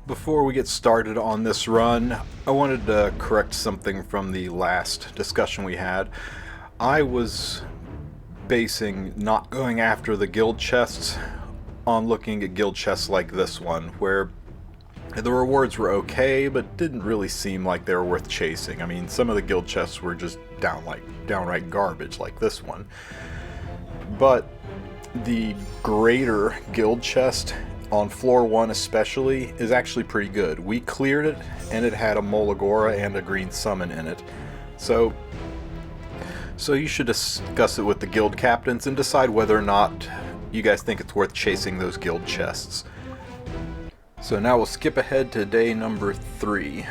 Before we get started on this run, I wanted to correct something from the last discussion we had. I was basing not going after the guild chests on looking at guild chests like this one, where the rewards were okay, but didn't really seem like they were worth chasing. I mean, some of the guild chests were just downright garbage, like this one. But the greater guild chest, on floor 1 especially, is actually pretty good. We cleared it, and it had a Molagora and a green summon in it. So you should discuss it with the guild captains and decide whether or not you guys think it's worth chasing those guild chests. So now we'll skip ahead to day number 3.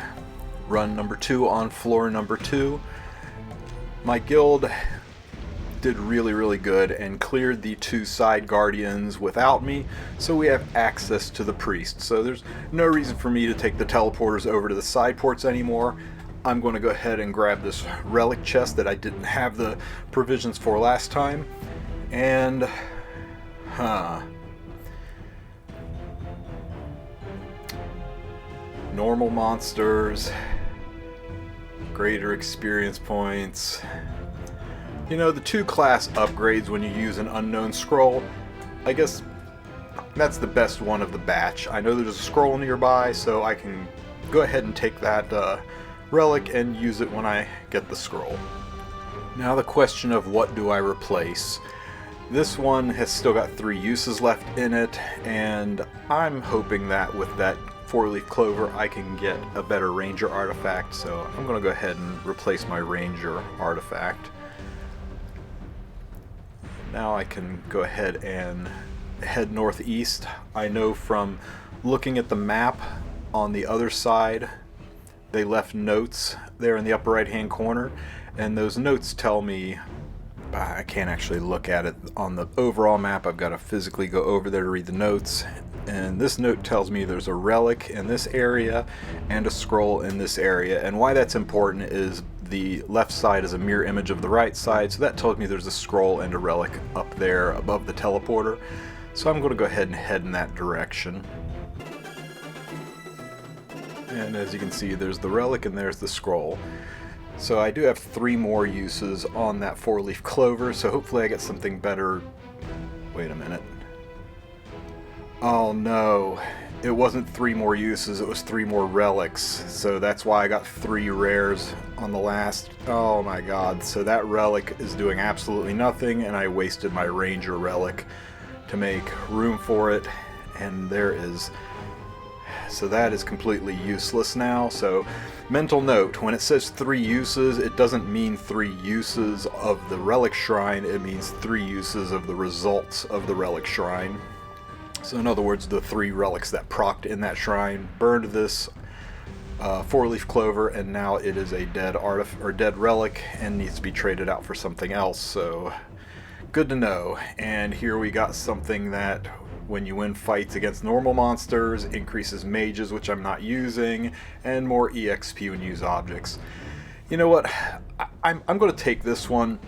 Run number 2 on floor number 2. My guild did really good and cleared the 2 side guardians without me, so we have access to the priest. So there's no reason for me to take the teleporters over to the side ports anymore. I'm going to go ahead and grab this relic chest that I didn't have the provisions for last time. And normal monsters, greater experience points. You know, the 2 class upgrades when you use an unknown scroll, I guess that's the best one of the batch. I know there's a scroll nearby, so I can go ahead and take that relic and use it when I get the scroll. Now the question of what do I replace? This one has still got 3 uses left in it, and I'm hoping that with that 4-leaf clover I can get a better ranger artifact, so I'm going to go ahead and replace my ranger artifact. Now I can go ahead and head northeast. I know from looking at the map on the other side, they left notes there in the upper right hand corner, and those notes tell me, I can't actually look at it on the overall map, I've got to physically go over there to read the notes, and this note tells me there's a relic in this area and a scroll in this area. And why that's important is the left side is a mirror image of the right side, so that tells me there's a scroll and a relic up there above the teleporter. So I'm going to go ahead and head in that direction. And as you can see, there's the relic and there's the scroll. So I do have 3 more uses on that 4-leaf clover, so hopefully I get something better. Wait a minute. Oh no, it wasn't 3 more uses, it was 3 more relics, so that's why I got 3 rares on the last. Oh my god, so that relic is doing absolutely nothing, and I wasted my ranger relic to make room for it, and there is. So that is completely useless now. So mental note, when it says 3 uses, it doesn't mean 3 uses of the relic shrine, it means 3 uses of the results of the relic shrine. So in other words, the 3 relics that procced in that shrine burned this 4-leaf clover, and now it is a dead relic and needs to be traded out for something else. So good to know. And here we got something that, when you win fights against normal monsters, increases mages, which I'm not using, and more EXP when you use objects. You know what? I'm going to take this one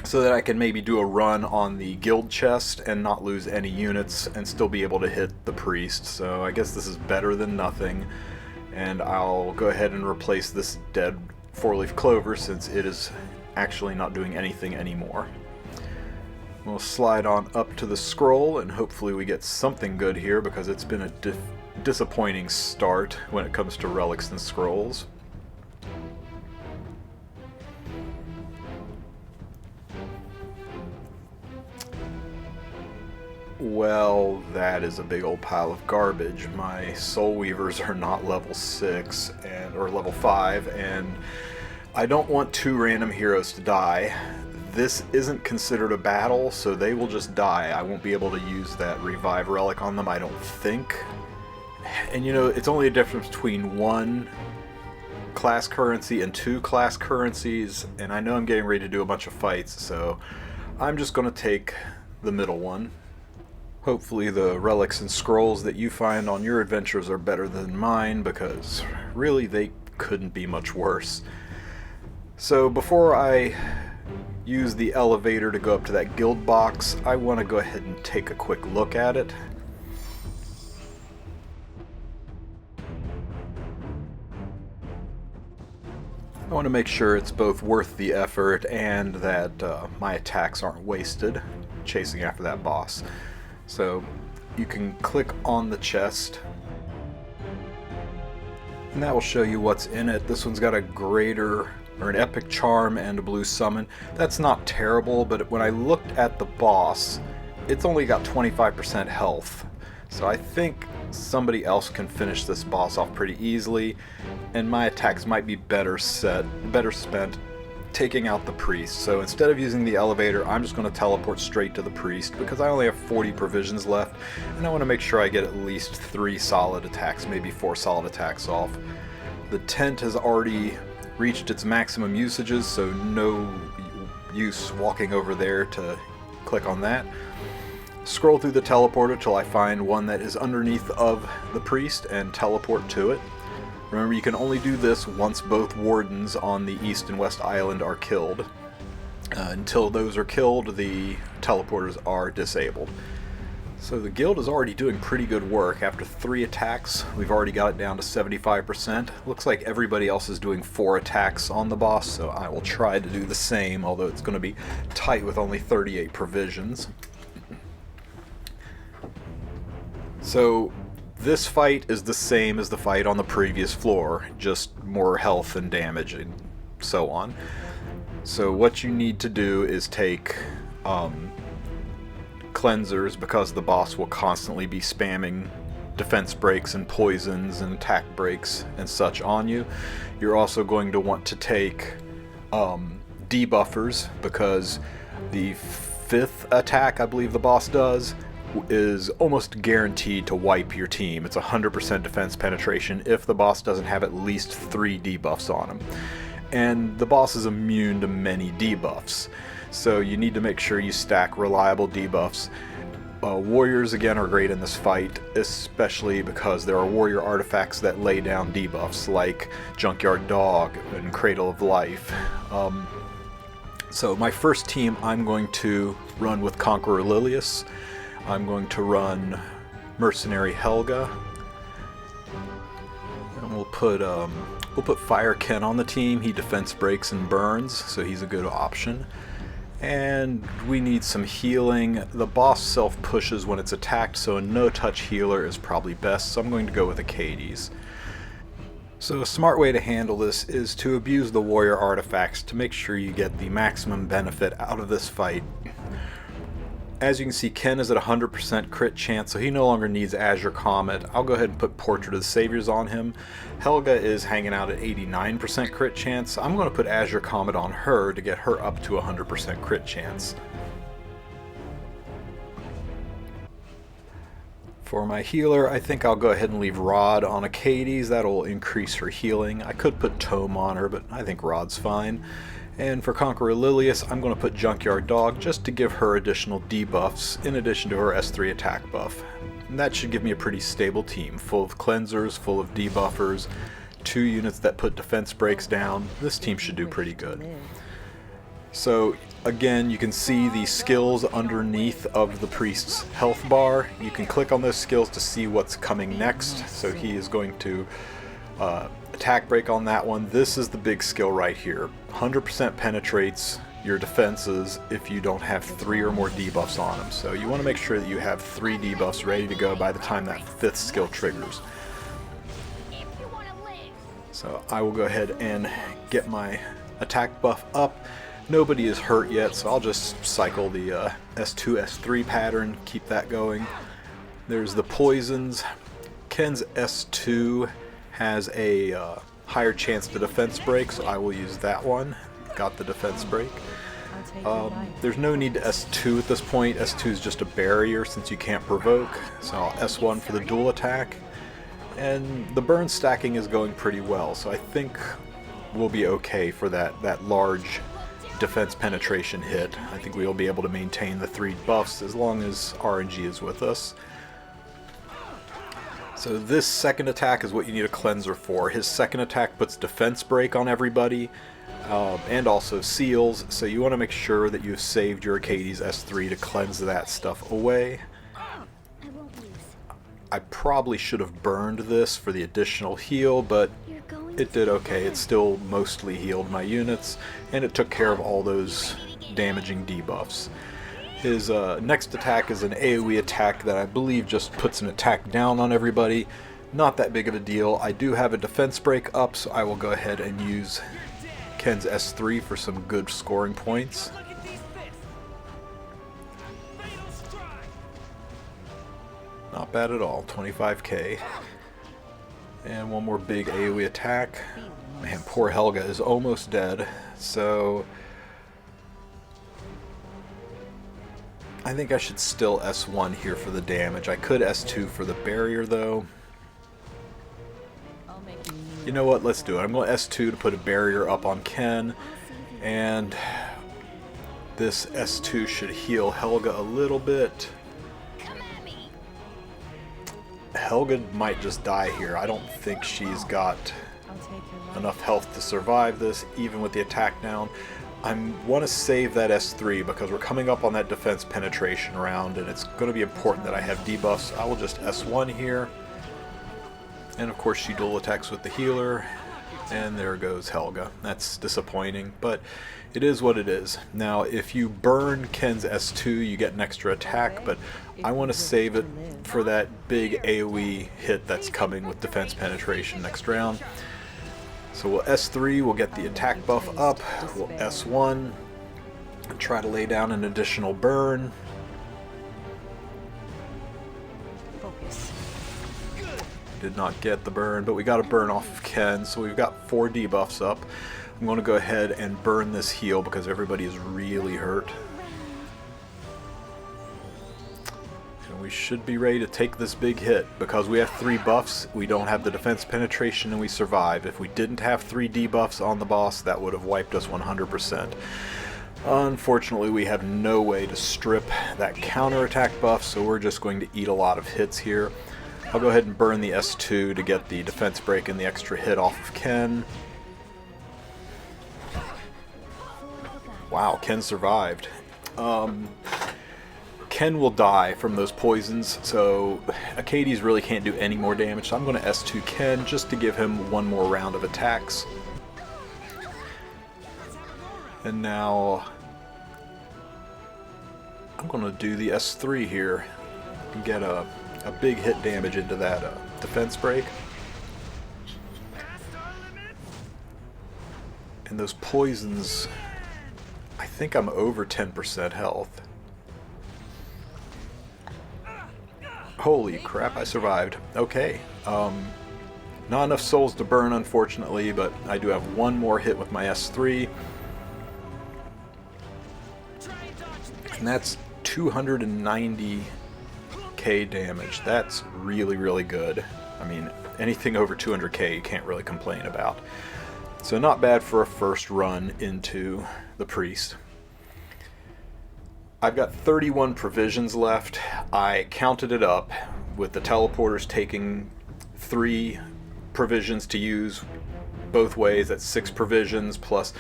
so that I can maybe do a run on the guild chest and not lose any units and still be able to hit the priest. So I guess this is better than nothing, and I'll go ahead and replace this dead 4-leaf clover since it is actually not doing anything anymore. We'll slide on up to the scroll and hopefully we get something good here, because it's been a disappointing start when it comes to relics and scrolls. Well, that is a big old pile of garbage. My soul weavers are not level 6 or level 5, and I don't want 2 random heroes to die. This isn't considered a battle, so they will just die. I won't be able to use that revive relic on them, I don't think. And you know, it's only a difference between 1 class currency and 2 class currencies, and I know I'm getting ready to do a bunch of fights, so I'm just going to take the middle one. Hopefully the relics and scrolls that you find on your adventures are better than mine, because really they couldn't be much worse. So before I use the elevator to go up to that guild box, I want to go ahead and take a quick look at it. I want to make sure it's both worth the effort and that my attacks aren't wasted chasing after that boss. So you can click on the chest and that will show you what's in it. This one's got a greater or an epic charm and a blue summon. That's not terrible, but when I looked at the boss, it's only got 25% health. So I think somebody else can finish this boss off pretty easily, and my attacks might be better spent taking out the priest. So instead of using the elevator, I'm just going to teleport straight to the priest because I only have 40 provisions left, and I want to make sure I get at least 3 solid attacks, maybe 4 solid attacks off. The tent has already reached its maximum usages, so no use walking over there to click on that. Scroll through the teleporter till I find one that is underneath of the priest and teleport to it. Remember, you can only do this once both wardens on the east and west island are killed. Until those are killed, the teleporters are disabled. So the guild is already doing pretty good work. After 3 attacks, we've already got it down to 75%. Looks like everybody else is doing 4 attacks on the boss, so I will try to do the same, although it's going to be tight with only 38 provisions. So this fight is the same as the fight on the previous floor, just more health and damage and so on. So what you need to do is take cleansers, because the boss will constantly be spamming defense breaks and poisons and attack breaks and such on you. You're also going to want to take debuffers, because the 5th attack I believe the boss does is almost guaranteed to wipe your team. It's 100% defense penetration if the boss doesn't have at least 3 debuffs on him. And the boss is immune to many debuffs, so you need to make sure you stack reliable debuffs. Warriors again are great in this fight, especially because there are warrior artifacts that lay down debuffs like Junkyard Dog and Cradle of Life. So my first team I'm going to run with cLilias. I'm going to run Mercenary Helga, and we'll put Fire Ken on the team. He defense breaks and burns, so he's a good option. And we need some healing. The boss self pushes when it's attacked, so a no-touch healer is probably best, so I'm going to go with Achates. So a smart way to handle this is to abuse the warrior artifacts to make sure you get the maximum benefit out of this fight. As you can see, Ken is at 100% crit chance, so he no longer needs Azure Comet. I'll go ahead and put Portrait of the Saviors on him. Helga is hanging out at 89% crit chance. I'm going to put Azure Comet on her to get her up to 100% crit chance. For my healer, I think I'll go ahead and leave Rod on Achates. That'll increase her healing. I could put Tome on her, but I think Rod's fine. And for cLilias, I'm going to put Junkyard Dog just to give her additional debuffs in addition to her S3 attack buff. And that should give me a pretty stable team, full of cleansers, full of debuffers, 2 units that put defense breaks down. This team should do pretty good. So again, you can see the skills underneath of the priest's health bar. You can click on those skills to see what's coming next. So he is going to attack break on that one. This is the big skill right here. 100% penetrates your defenses if you don't have 3 or more debuffs on them. So you want to make sure that you have 3 debuffs ready to go by the time that 5th skill triggers. So I will go ahead and get my attack buff up. Nobody is hurt yet, so I'll just cycle the S2, S3 pattern, keep that going. There's the poisons. Ken's S2 has a higher chance to defense break, so I will use that one. Got the defense break. There's no need to S2 at this point. S2 is just a barrier since you can't provoke, so I'll S1 for the dual attack. And the burn stacking is going pretty well, so I think we'll be okay for that large defense penetration hit. I think we'll be able to maintain the 3 buffs as long as RNG is with us. So this second attack is what you need a cleanser for. His second attack puts defense break on everybody, and also seals, so you want to make sure that you've saved your Achates S3 to cleanse that stuff away. I probably should have burned this for the additional heal, but it did okay. It still mostly healed my units, and it took care of all those damaging debuffs. His next attack is an AoE attack that I believe just puts an attack down on everybody. Not that big of a deal. I do have a defense break up, so I will go ahead and use Ken's S3 for some good scoring points. Not bad at all, 25k. And one more big AoE attack. Man, poor Helga is almost dead, so I think I should still S1 here for the damage. I could S2 for the barrier though. You know what, let's do it. I'm going to S2 to put a barrier up on Ken, and this S2 should heal Helga a little bit. Helga might just die here. I don't think she's got enough health to survive this, even with the attack down. I want to save that S3 because we're coming up on that defense penetration round, and it's going to be important that I have debuffs. I will just S1 here. And of course she dual attacks with the healer, and there goes Helga. That's disappointing, but it is what it is. Now if you burn Ken's S2 you get an extra attack, but I want to save it for that big AoE hit that's coming with defense penetration next round. So we'll S3, we'll get the attack buff up, we'll S1, and try to lay down an additional burn. Did not get the burn, but we got a burn off of Ken, so we've got 4 debuffs up. I'm going to go ahead and burn this heal because everybody is really hurt. And we should be ready to take this big hit. Because we have 3 buffs, we don't have the defense penetration, and we survive. If we didn't have 3 debuffs on the boss, that would have wiped us 100%. Unfortunately, we have no way to strip that counterattack buff, so we're just going to eat a lot of hits here. I'll go ahead and burn the S2 to get the defense break and the extra hit off of Ken. Wow, Ken survived. Ken will die from those poisons, so Achates really can't do any more damage, so I'm going to S2 Ken just to give him one more round of attacks. And now I'm going to do the S3 here and get a big hit damage into that defense break. And those poisons, I think I'm over 10% health. Holy crap, I survived. Okay. Not enough souls to burn, unfortunately, but I do have one more hit with my S3. And that's 290k damage. That's really, really good. I mean, anything over 200k you can't really complain about. So not bad for a first run into the priest. I've got 31 provisions left. I counted it up with the teleporters taking 3 provisions to use both ways. That's 6 provisions plus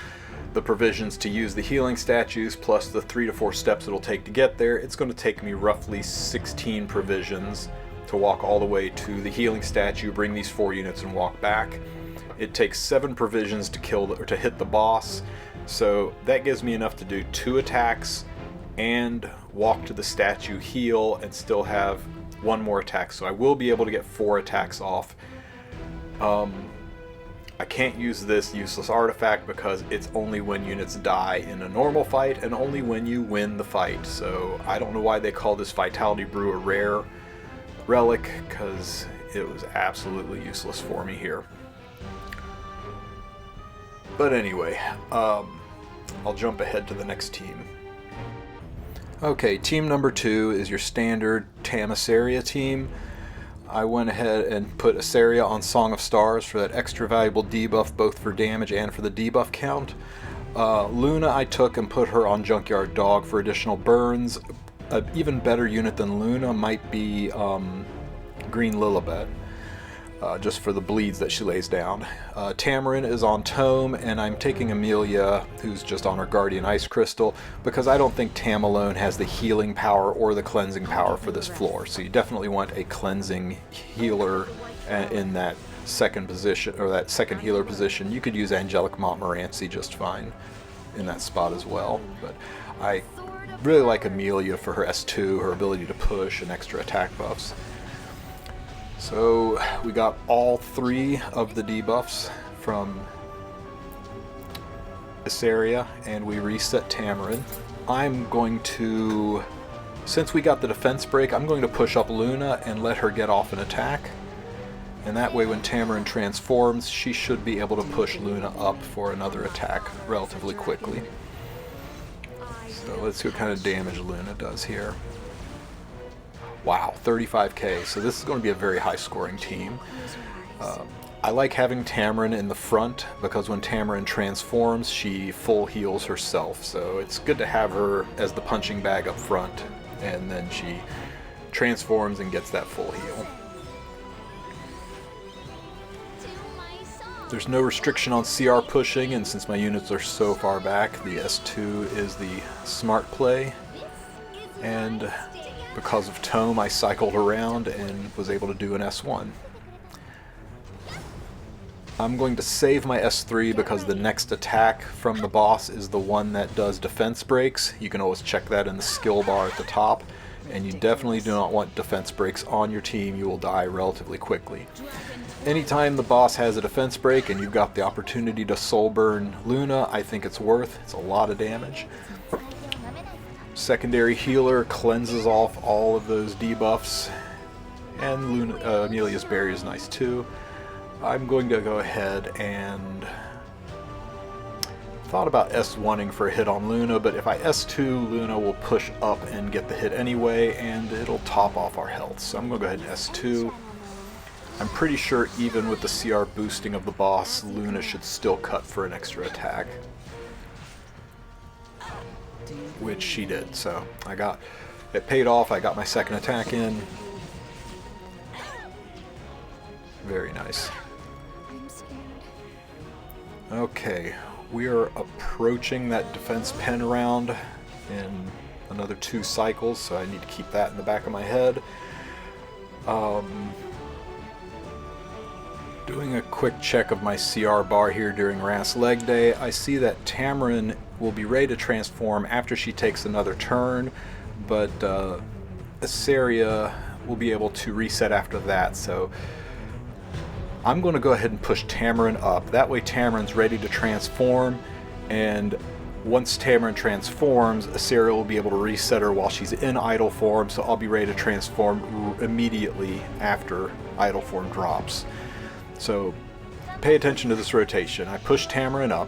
the provisions to use the healing statues plus the 3 to 4 steps it'll take to get there. It's going to take me roughly 16 provisions to walk all the way to the healing statue, bring these 4 units and walk back. It takes 7 provisions to kill or to hit the boss, so that gives me enough to do 2 attacks and walk to the statue, heal, and still have 1 more attack. So I will be able to get 4 attacks off. I can't use this useless artifact because it's only when units die in a normal fight and only when you win the fight. So I don't know why they call this Vitality Brew a rare relic, because it was absolutely useless for me here. But anyway, I'll jump ahead to the next team. Okay, team number 2 is your standard Iseria team. I went ahead and put Iseria on Song of Stars for that extra valuable debuff, both for damage and for the debuff count. Luna I took and put her on Junkyard Dog for additional burns. An even better unit than Luna might be Green Lilibet, just for the bleeds that she lays down. Tamarin is on Tome, and I'm taking Emilia, who's just on her Guardian Ice Crystal, because I don't think Tam alone has the healing power or the cleansing power for this floor. So you definitely want a cleansing healer in that second position, or that second healer position. You could use Angelic Montmorency just fine in that spot as well, but I really like Emilia for her S2, her ability to push, and extra attack buffs. So we got all 3 of the debuffs from Iseria, and we reset Tamarin. I'm going to, since we got the defense break, I'm going to push up Luna and let her get off an attack. And that way when Tamarin transforms, she should be able to push Luna up for another attack relatively quickly. So let's see what kind of damage Luna does here. Wow, 35k. So this is going to be a very high scoring team. I like having Tamarin in the front because when Tamarin transforms, she full heals herself. So it's good to have her as the punching bag up front, and then she transforms and gets that full heal. There's no restriction on CR pushing, and since my units are so far back, the S2 is the smart play. And because of Tome, I cycled around and was able to do an S1. I'm going to save my S3 because the next attack from the boss is the one that does defense breaks. You can always check that in the skill bar at the top, and you definitely do not want defense breaks on your team. You will die relatively quickly. Anytime the boss has a defense break and you've got the opportunity to soul burn Luna, I think it's worth. It's a lot of damage. Secondary healer cleanses off all of those debuffs, and Emilia's berry is nice too. I'm going to go ahead and thought about S1ing for a hit on Luna, but if I S2, Luna will push up and get the hit anyway, and it'll top off our health. So I'm going to go ahead and S2. I'm pretty sure even with the CR boosting of the boss, Luna should still cut for an extra attack. Which she did, so it paid off. I got my second attack in. Very nice. Okay, we are approaching that defense pen round in another 2 cycles, so I need to keep that in the back of my head. Doing a quick check of my CR bar here during Ras Leg Day, I see that Tamarin will be ready to transform after she takes another turn, but Iseria will be able to reset after that, so I'm going to go ahead and push Tamarin up. That way Tamarin's ready to transform, and once Tamarin transforms, Iseria will be able to reset her while she's in idle form, so I'll be ready to transform immediately after idle form drops. So pay attention to this rotation. I push Tamarin up.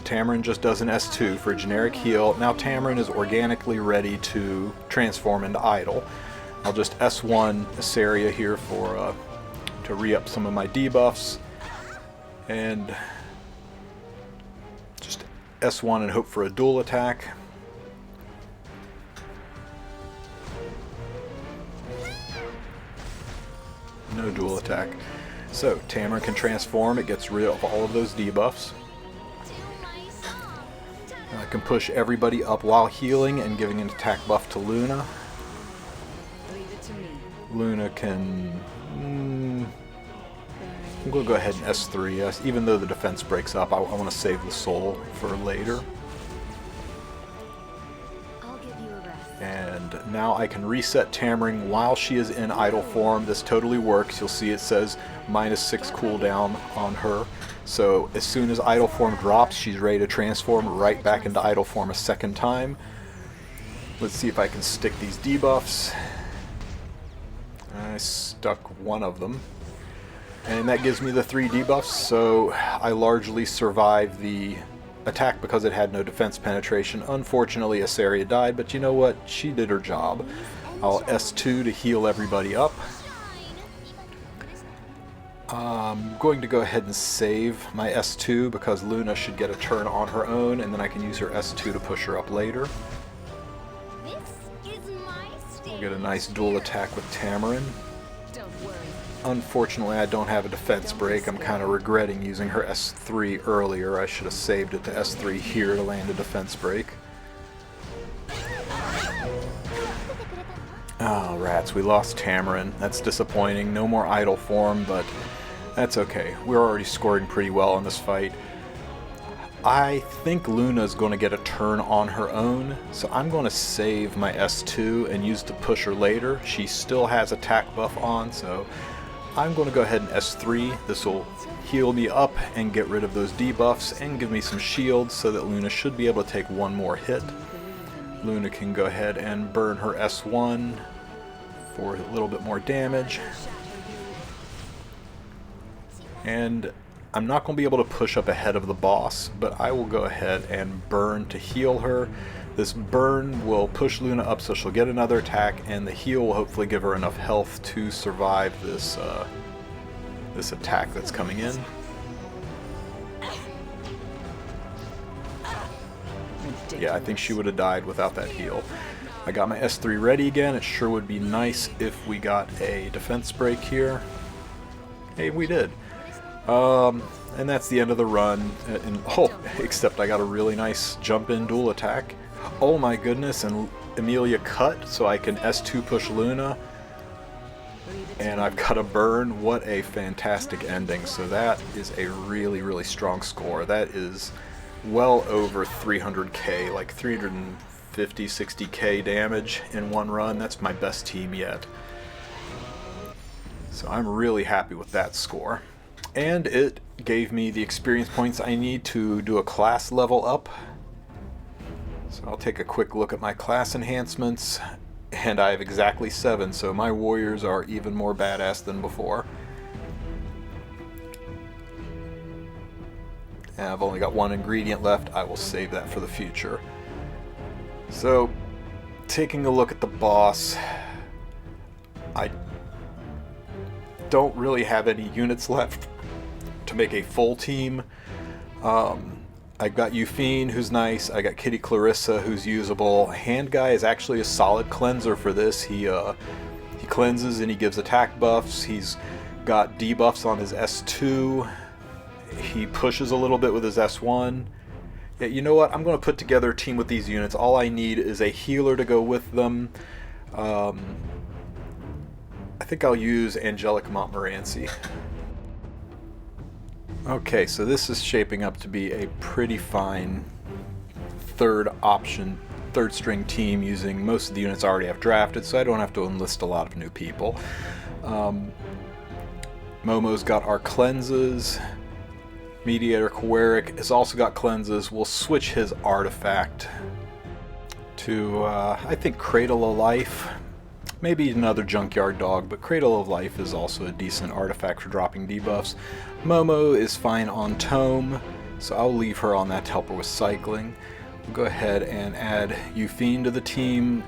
Tamarin just does an S2 for a generic heal. Now Tamarin is organically ready to transform into idle. I'll just S1 Iseria here for to re-up some of my debuffs, and just S1 and hope for a dual attack. No dual attack. So Tamarin can transform, it gets rid of all of those debuffs. I can push everybody up while healing and giving an attack buff to Luna. Luna can... I'm going to go ahead and S3, yes. Even though the defense breaks up, I want to save the soul for later. And now I can reset Tamarin while she is in idle form. This totally works. You'll see it says -6 cooldown on her. So as soon as idle form drops, she's ready to transform right back into idle form a second time. Let's see if I can stick these debuffs. I stuck one of them. And that gives me the 3 debuffs, so I largely survived the attack because it had no defense penetration. Unfortunately, Iseria died, but you know what? She did her job. I'll S2 to heal everybody up. I'm going to go ahead and save my S2 because Luna should get a turn on her own, and then I can use her S2 to push her up later. I'll get a nice dual attack with Tamarin. Unfortunately, I don't have a defense break. I'm kind of regretting using her S3 earlier. I should have saved it to S3 here to land a defense break. Oh, rats, we lost Tamarin. That's disappointing. No more idle form, but That's okay. We're already scoring pretty well in this fight. I think Luna's going to get a turn on her own, so I'm going to save my S2 and use to push her later. She still has attack buff on, so I'm going to go ahead and S3. This will heal me up and get rid of those debuffs and give me some shields so that Luna should be able to take one more hit. Luna can go ahead and burn her S1 for a little bit more damage. And I'm not going to be able to push up ahead of the boss, but I will go ahead and burn to heal her. This burn will push Luna up so she'll get another attack, and the heal will hopefully give her enough health to survive this this attack that's coming in. Yeah, I think she would have died without that heal. I got my S3 ready again. It sure would be nice if we got a defense break here. Hey, we did. And that's the end of the run. Except I got a really nice jump-in dual attack. Oh my goodness, and Emilia cut, so I can S2 push Luna. And I've got a burn. What a fantastic ending. So that is a really, really strong score. That is well over 300k, like 350, 60k damage in one run. That's my best team yet. So I'm really happy with that score. And it gave me the experience points I need to do a class level up. So I'll take a quick look at my class enhancements, and I have exactly 7, so my warriors are even more badass than before. And I've only got one ingredient left. I will save that for the future. So, taking a look at the boss, I don't really have any units left to make a full team. I've got Yufine, who's nice. I got Kitty Clarissa, who's usable. Hand Guy is actually a solid cleanser for this. He cleanses and he gives attack buffs. He's got debuffs on his S2. He pushes a little bit with his S1. Yeah, you know what? I'm going to put together a team with these units. All I need is a healer to go with them. I think I'll use Angelic Montmorency. Okay, so this is shaping up to be a pretty fine third string team using most of the units I already have drafted, so I don't have to enlist a lot of new people. Momo's got our cleanses. Mediator Kawerik has also got cleanses. We'll switch his artifact to, I think, Cradle of Life. Maybe another Junkyard Dog, but Cradle of Life is also a decent artifact for dropping debuffs. Momo is fine on Tome, so I'll leave her on that to help her with cycling. We'll go ahead and add Yufine to the team.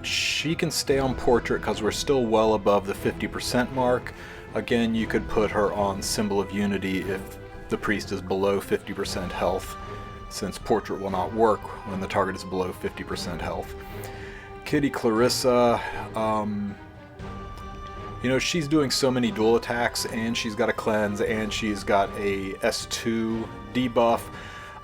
She can stay on Portrait because we're still well above the 50% mark. Again, you could put her on Symbol of Unity if the priest is below 50% health, since Portrait will not work when the target is below 50% health. Kitty Clarissa, you know, she's doing so many dual attacks, and she's got a cleanse, and she's got a S2 debuff.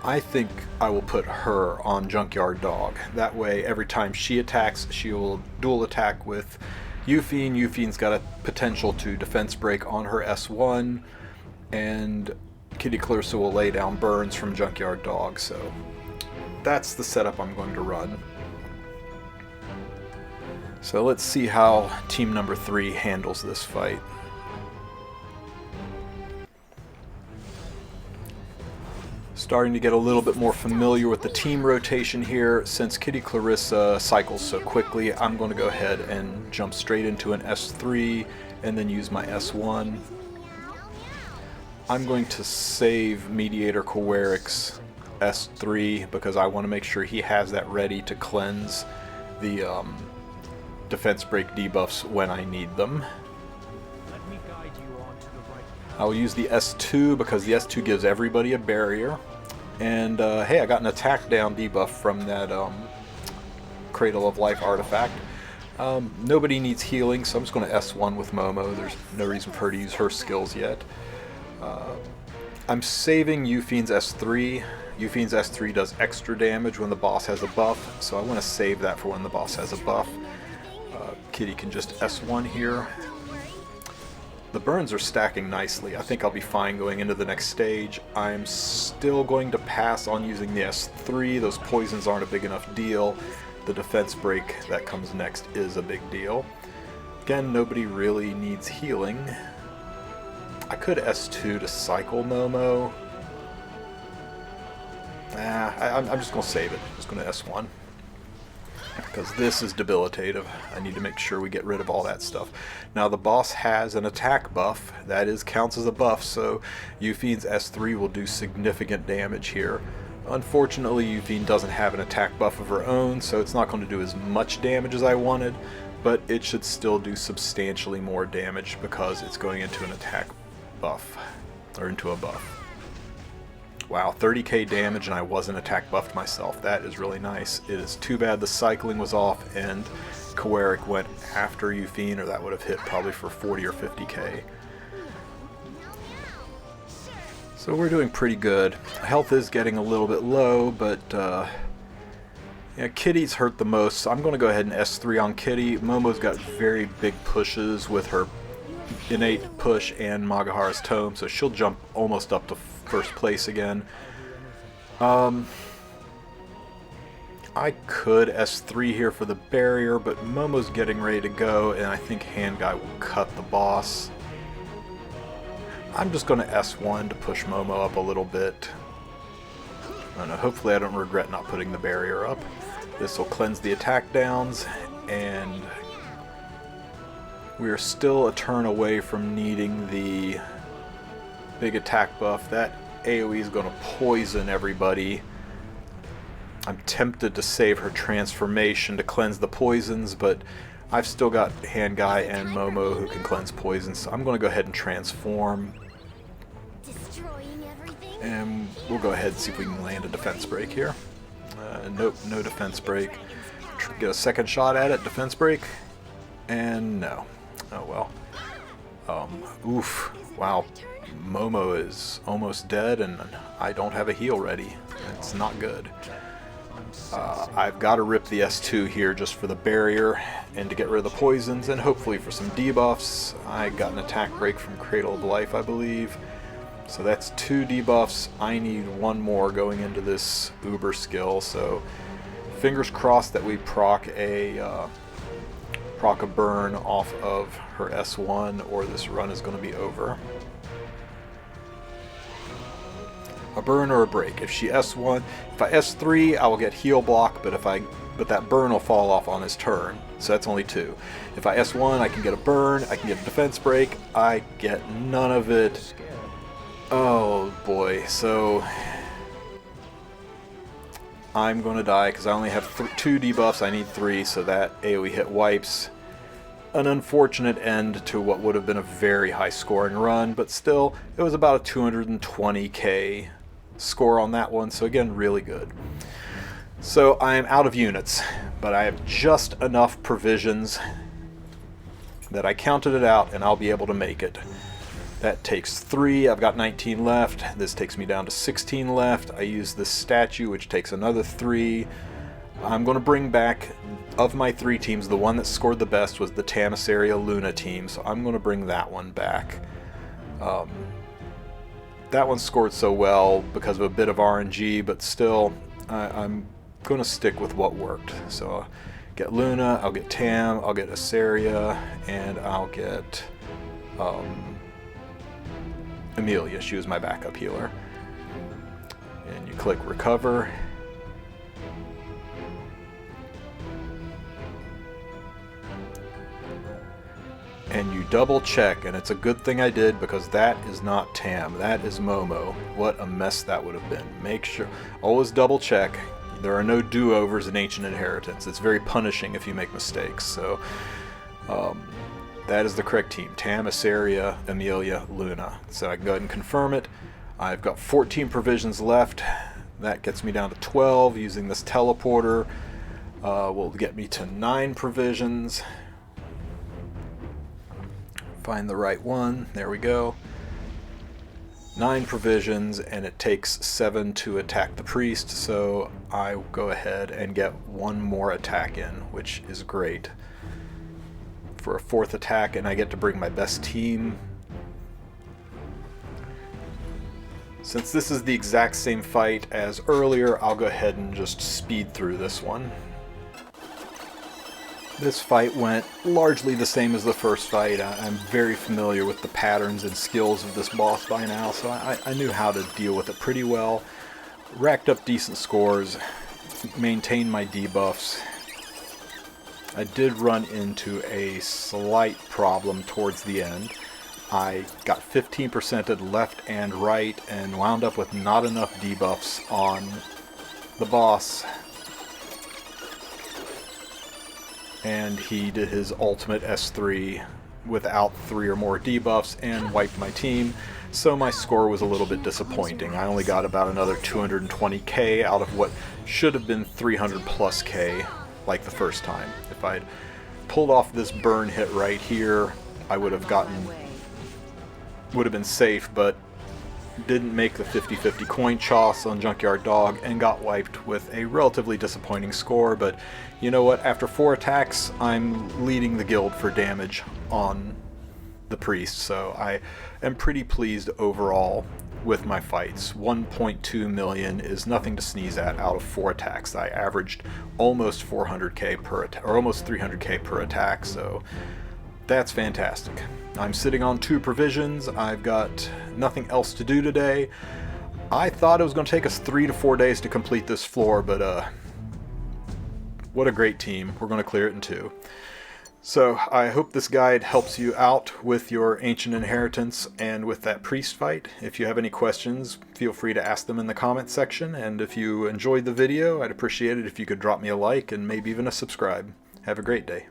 I think I will put her on Junkyard Dog. That way, every time she attacks, she will dual attack with Yufine. Yufine's got a potential to defense break on her S1, and Kitty Clarissa will lay down burns from Junkyard Dog. So that's the setup I'm going to run. So let's see how team number 3 handles this fight. Starting to get a little bit more familiar with the team rotation here. Since Kitty Clarissa cycles so quickly, I'm going to go ahead and jump straight into an S3 and then use my S1. I'm going to save Mediator Kawerik's S3 because I want to make sure he has that ready to cleanse the defense break debuffs when I need them. I'll use the S2 because the S2 gives everybody a barrier. And hey, I got an attack down debuff from that Cradle of Life artifact. Nobody needs healing, so I'm just going to S1 with Momo. There's no reason for her to use her skills yet. I'm saving Yufine's S3. Yufine's S3 does extra damage when the boss has a buff, so I want to save that for when the boss has a buff. Kitty can just S1 here. The burns are stacking nicely. I think I'll be fine going into the next stage. I'm still going to pass on using the S3. Those poisons aren't a big enough deal. The defense break that comes next is a big deal. Again, nobody really needs healing. I could S2 to cycle Momo. I'm just going to save it. I'm just going to S1. Because this is debilitative. I need to make sure we get rid of all that stuff. Now the boss has an attack buff. That counts as a buff, so Yufine's S3 will do significant damage here. Unfortunately, Yufine doesn't have an attack buff of her own, so it's not going to do as much damage as I wanted, but it should still do substantially more damage because it's going into an attack buff, or into a buff. Wow, 30k damage and I wasn't attack buffed myself. That is really nice. It is too bad the cycling was off and Kawerik went after Yufine, or that would have hit probably for 40 or 50k. So we're doing pretty good. Health is getting a little bit low, but yeah, Kitty's hurt the most, so I'm going to go ahead and S3 on Kitty. Momo's got very big pushes with her innate push and Magahara's tome, so she'll jump almost up to first place again. I could S3 here for the barrier, but Momo's getting ready to go, and I think Hand Guy will cut the boss. I'm just going to S1 to push Momo up a little bit. I don't know, hopefully I don't regret not putting the barrier up. This will cleanse the attack downs, and we are still a turn away from needing the big attack buff. That AoE is going to poison everybody. I'm tempted to save her transformation to cleanse the poisons, but I've still got Hand Guy and Momo who can cleanse poisons, so I'm going to go ahead and transform. And we'll go ahead and see if we can land a defense break here. Nope, no defense break. Get a second shot at it, defense break, and no. Oh well. Oof. Wow. Momo is almost dead, and I don't have a heal ready. It's not good. I've got to rip the S2 here just for the barrier and to get rid of the poisons, and hopefully for some debuffs. I got an attack break from Cradle of Life, I believe. So that's 2 debuffs. I need 1 more going into this Uber skill, so fingers crossed that we proc a burn off of her S1, or this run is going to be over. A burn or a break. If she S1, if I S3, I will get heal block, but that burn will fall off on his turn. So that's only 2. If I S1, I can get a burn, I can get a defense break, I get none of it. Oh boy, so I'm going to die because I only have 2 debuffs, I need 3, so that AoE hit wipes. An unfortunate end to what would have been a very high scoring run, but still, it was about a 220k score on that one, so again, really good. So I am out of units, but I have just enough provisions that I counted it out and I'll be able to make it. That takes 3, I've got 19 left, this takes me down to 16 left. I use this statue, which takes another 3. I'm going to bring back, of my 3 teams, the one that scored the best was the Iseria Luna team, so I'm going to bring that one back. That one scored so well because of a bit of RNG, but still, I'm going to stick with what worked. So I'll get Luna, I'll get Tam, I'll get Iseria, and I'll get Emilia. She was my backup healer. And you click recover. And you double check, and it's a good thing I did because that is not Tam, that is Momo. What a mess that would have been. Make sure, always double check. There are no do-overs in Ancient Inheritance. It's very punishing if you make mistakes. So that is the correct team. Tam, Iseria, Emilia, Luna. So I can go ahead and confirm it. I've got 14 provisions left. That gets me down to 12 using this teleporter. Will get me to 9 provisions. Find the right one. There we go. 9 provisions, and it takes 7 to attack the priest, so I go ahead and get 1 more attack in, which is great. For a 4th attack, and I get to bring my best team Since this is the exact same fight as earlier, I'll go ahead and just speed through this one. This fight went largely the same as the first fight. I'm very familiar with the patterns and skills of this boss by now, so I knew how to deal with it pretty well. Racked up decent scores, maintained my debuffs. I did run into a slight problem towards the end. I got 15%ed left and right and wound up with not enough debuffs on the boss. And he did his ultimate S3 without 3 or more debuffs and wiped my team. So my score was a little bit disappointing. I only got about another 220k out of what should have been 300 plus k like the first time. If I'd pulled off this burn hit right here, I would have been safe, but didn't make the 50-50 coin toss on Junkyard Dog and got wiped with a relatively disappointing score. But you know what, after 4 attacks I'm leading the guild for damage on the priest, so I am pretty pleased overall with my fights. 1.2 million is nothing to sneeze at out of 4 attacks. I averaged almost 400k per attack, or almost 300k per attack, so that's fantastic. I'm sitting on 2 provisions. I've got nothing else to do today. I thought it was going to take us 3 to 4 days to complete this floor, but what a great team. We're going to clear it in 2. So I hope this guide helps you out with your ancient inheritance and with that priest fight. If you have any questions, feel free to ask them in the comment section. And if you enjoyed the video, I'd appreciate it if you could drop me a like and maybe even a subscribe. Have a great day.